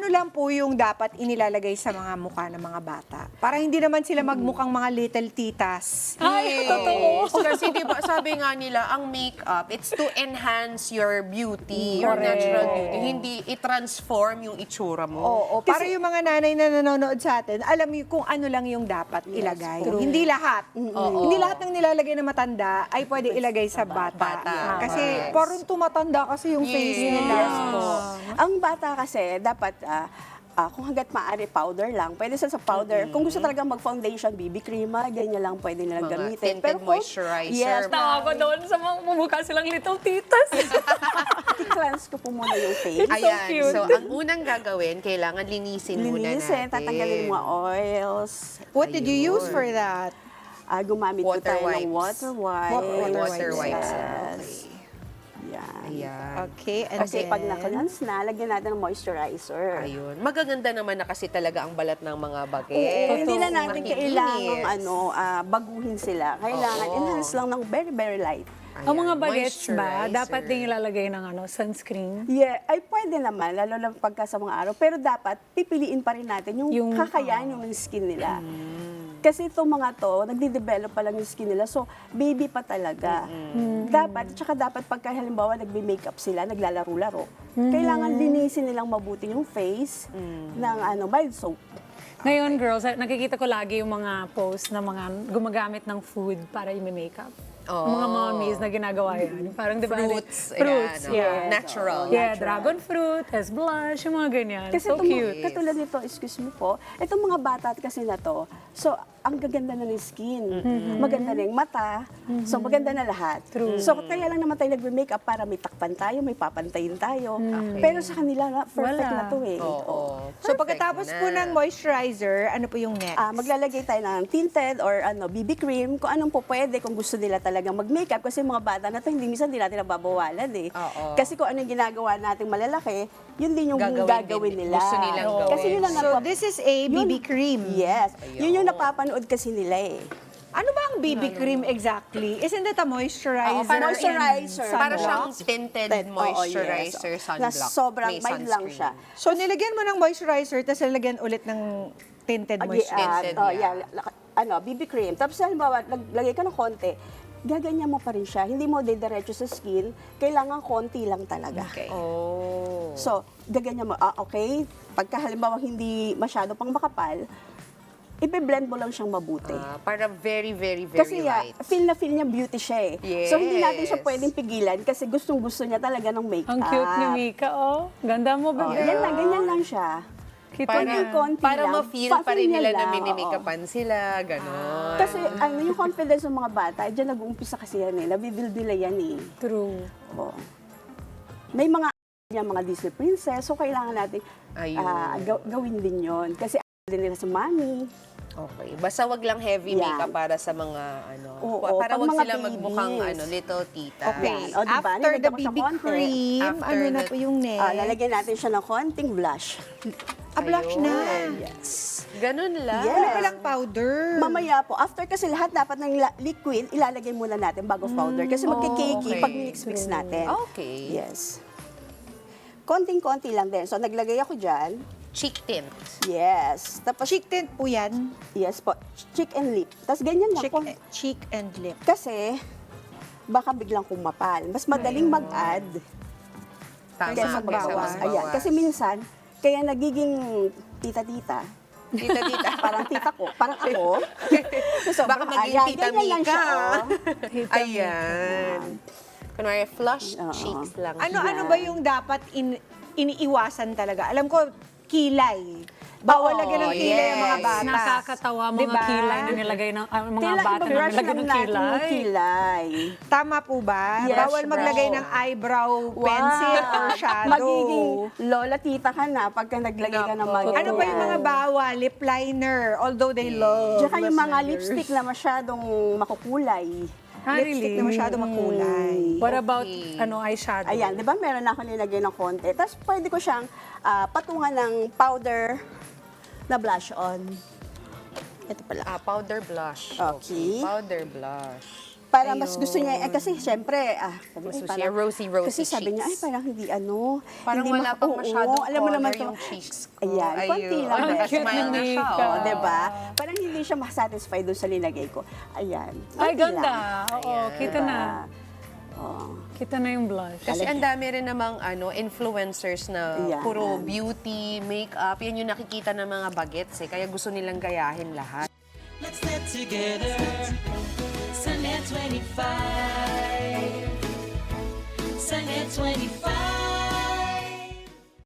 lang po yung dapat inilalagay sa mga mukha ng mga bata? Para hindi naman sila magmukhang mga little titas. Ay, totoo. Kasi diba, sabi nga nila, ang makeup, it's to enhance your beauty, your natural beauty. Hindi i-transform yung itsura mo. Oo, para yung mga nanay na nanonood sa atin, alam yung kung ano lang yung dapat ilagay. Hindi lahat. Hindi lahat ng nilalagay na matanda ay pwede ilagay sa bata. Kasi parang tumatanda kasi yung face nila. Ang bata kasi, dapat, kung hanggat maaari, powder lang. Pwede sa powder. Kung gusto talaga mag-foundation, BB cream, ganyan lang pwede nilang Mga gamitin. tinted moisturizer. Yes, Tawa ko doon sa mga mumukha silang little titas. i-cleanse ko po muna yung face. Ayan, cute. so ang unang gagawin, kailangan linisin muna natin. Tatanggalin yung mga oils. What did you use Ayun. for that? Gumamit po Water tayo ng wipes. water wipes. Water wipes. Yes. Okay. Yan. Ayan. Okay, and Kasi then... pag na-cleanse na, lagyan natin ng moisturizer. Ayun. Magaganda naman na kasi talaga ang balat ng mga bagets. Oo, hindi na natin Makikinis. kailangan baguhin sila. Kailangan enhance lang ng very, very light. Ang mga Ayan, bagets ba, moisturizer. dapat din ilalagay ng sunscreen? Yeah, ay pwede naman, lalo lang pagka sa mga araw. Pero dapat, pipiliin pa rin natin yung kakayahan yung skin nila. Kasi itong mga to, nagde-develop pa lang yung skin nila. So, baby pa talaga. Tsaka dapat pagka halimbawa nagbe-makeup sila, naglalaro-laro, kailangan linisin nilang mabuti yung face ng mild soap. Ngayon, girls, nakikita ko lagi yung mga post na mga gumagamit ng food para i-makeup. Mga mommies na ginagawa yan. Parang, di ba? Fruits. Fruits, Ayan, yeah. natural. Yeah, dragon fruit, as blush, yung mga ganyan. Kasi So itong cute. katulad nito, excuse me po, itong mga bata kasi na to, so ang gaganda na ng skin, maganda na yung mata, so maganda na lahat. So kaya lang naman tayo nagme-makeup para may takpan tayo, may papantayin tayo. Pero sa kanila, perfect Wala. na to eh. Oo. So Perfect pagkatapos na. po ng moisturizer, ano po yung next? Maglalagay tayo ng tinted or BB cream, kung anong po pwede, kung gusto nila talagang mag-makeup. Kasi mga bata na to, minsan hindi natin nababawalan eh. Oo. Kasi kung ano yung ginagawa nating malalaki, yun din yung Gagawin gagawin din. nila. Gusto nilang Kasi gawin. yun ang So this is a BB cream. Yes. Yun yung napapanood kasi nila eh. Ano ba ang BB cream exactly? Isn't that a moisturizer? parang moisturizer. Para Sunblock? siyang tinted moisturizer, sunblock. Na sobrang May mild lang sunscreen. siya. So nilagyan mo ng moisturizer, tapos nilagyan ulit ng tinted moisturizer. Tinted, BB cream. Tapos halimbawa, lagay ka ng konti, gaganyan mo pa rin siya. Hindi mo didiretso sa skin, kailangan konti lang talaga. Okay. Oh. So, gaganyan mo, okay, pagka halimbawa hindi masyado pang makapal, ibe-blend mo lang siyang mabuti. Para very, very, very Kasi light. feel na feel niya beauty siya eh. So, hindi natin siya Yes. pwedeng pigilan kasi gustong-gusto niya talaga ng makeup. Ang cute ni Mika, oh. Ganda mo, Oh, bebe. yan lang, ganyan lang siya. Cute Konti-konti Para lang. ma-feel pa rin niya nila na lang, minimikapan sila, gano'n. Kasi yung confidence ng mga bata, dyan nag-uumpisa kasi yan eh. Nabibuild nila yan eh. True. Oo. May mga mga Disney princess, so kailangan natin Ayun. gawin din yon. Kasi din nila sa mommy. Okay. Basta wag lang heavy Yan. makeup para sa mga Oo, para pag wag mga sila babies. magmukhang little tita. Okay. Yan. O, diba? After Nilagyan the ko siya BB konti. cream, After ano na the- po yung next? Lalagyan natin siya ng konting blush. Blush na. Yes. Ganun lang. Yes. Wala palang powder. Mamaya po, after kasi lahat dapat ng liquid, ilalagay muna natin bago powder. Kasi magkikiki okay. pag mix natin. Okay. Yes. Konting-konti lang din. So, naglagay ako dyan. Cheek tint. Yes. Tapos, Cheek tint po yan. yes po, cheek and lip. Tapos, ganyan lang. Cheek and lip. Kasi, baka biglang kumapal. Mas madaling mag-add Tama. kaysa magbawas. Ayan. Kasi minsan, kaya nagiging tita-tita. tita. Parang tita ko. Parang ako. So, Baka maging ayan, tita ganyan lang Mika. siya, oh. Ayan. Kunwari, flush Oo. cheeks lang. Ano ba yung dapat iniiwasan talaga? Alam ko, kilay. Bawal lagyan ng kilay ang mga yes. bata. Nakakatawa mga Diba? kilay na nilagay ng mga Kailangan bata na i-brush nilagay lang ng natin yung kilay. kilay. Tama po ba? Yes, Bawal maglagay ng eyebrow pencil or shadow. Magiging lola tita ka na pagka naglagay ka ng mga Ano ba yung mga bawal? Lip liner, although they love Tsaka yung mga liners. lipstick na masyadong makukulay. Lipstick na masyado makulay. What about eyeshadow? Ayan, di ba meron na ako nilagay ng konti. Tapos pwede ko siyang patungan ng powder na blush on. Ito pala. Powder blush. Okay. Powder blush. Para mas gusto niya, kasi syempre, sabi, Gusto parang- siya rosy kasi sabi niya, cheeks. parang hindi Parang hindi wala pang oo, masyadong alam mo naman color to. yung cheeks ko. Ayan, konti lang. Ang eh. cute Smile ng na siya, makeup. Oo, diba? Parang hindi siya masatisfied doon sa linagay ko. Ayan. Ay, konti ganda. lang. Oo, kita na. Kita na yung blush. Kasi ang dami rin namang influencers na Yan. puro beauty, makeup, yan yung nakikita ng mga bagets kaya gusto nilang gayahin lahat. Let's get together. Sunday 25. Sunday 25.